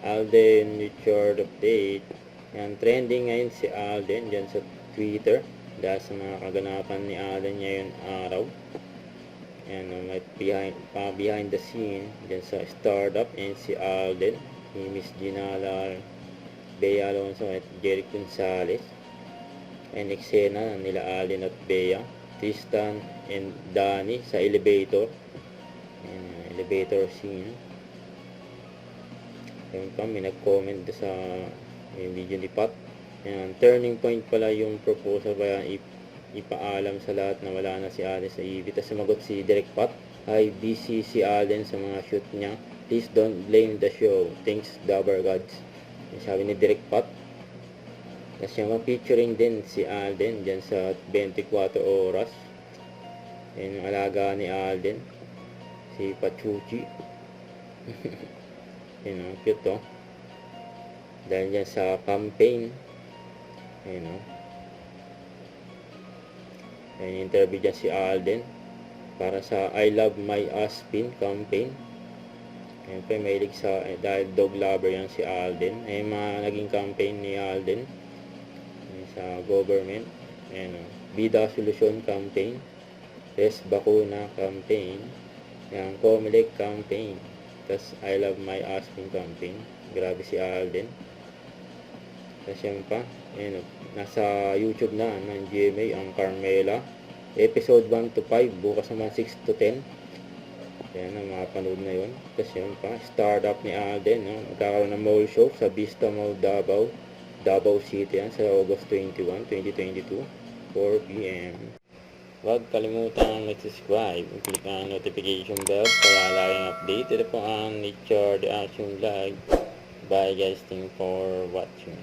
Alden Richard update. Yan, trending ngayon si Alden dyan sa Twitter dahil sa mga kaganapan ni Alden ngayon araw. Yan, may behind the scene dyan sa startup and si Alden, si Miss Ginala, Bea Alonso at Jeric Gonzalez. And eksena nila Alden at Bea, Tristan and Danny sa elevator. Yan, elevator scene. Ayun pa, may nag-comment sa video ni Pat. Ayan, turning point pala yung proposal kaya ipaalam sa lahat na wala na si Alden sa EV. Tapos sumagot si Direk Pat, "Hi, busy si Alden sa mga shoot niya. Please don't blame the show. Thanks, Dabber Gods." Ayan, sabi ni Direk Pat. Tapos yung featuring din si Alden dyan sa 24 oras. Ayan yung alaga ni Alden, si Pachuchi. Yun o, cute o. Dahil dyan sa campaign. Yun o. Ayan, interview dyan si Alden para sa I Love My Aspin campaign. Ayan pa, mahilig sa, dahil dog lover yan si Alden. Ayan mga naging campaign ni Alden. Ayan, sa government. Ayan o. Bida Solusyon campaign. Res Bakuna campaign. Ayan, Comelec campaign. Tapos I Love My Aspin campaign. Grabe si Alden. Tapos yan pa, ayan, nasa YouTube na ng GMA ang Carmela. Episode 1 to 5, bukas naman 6 to 10. Ayan, mapanood na yun. Tapos yan pa, startup ni Alden. No? Magkakaroon ng mall show sa Vista Mall Davao, Davao City yan, sa August 21, 2022, 4 p.m. Huwag kalimutan mag-subscribe, click ang notification bell para laging update. Ito po ang Nature The Action Vlog. Bye guys, thank you for watching.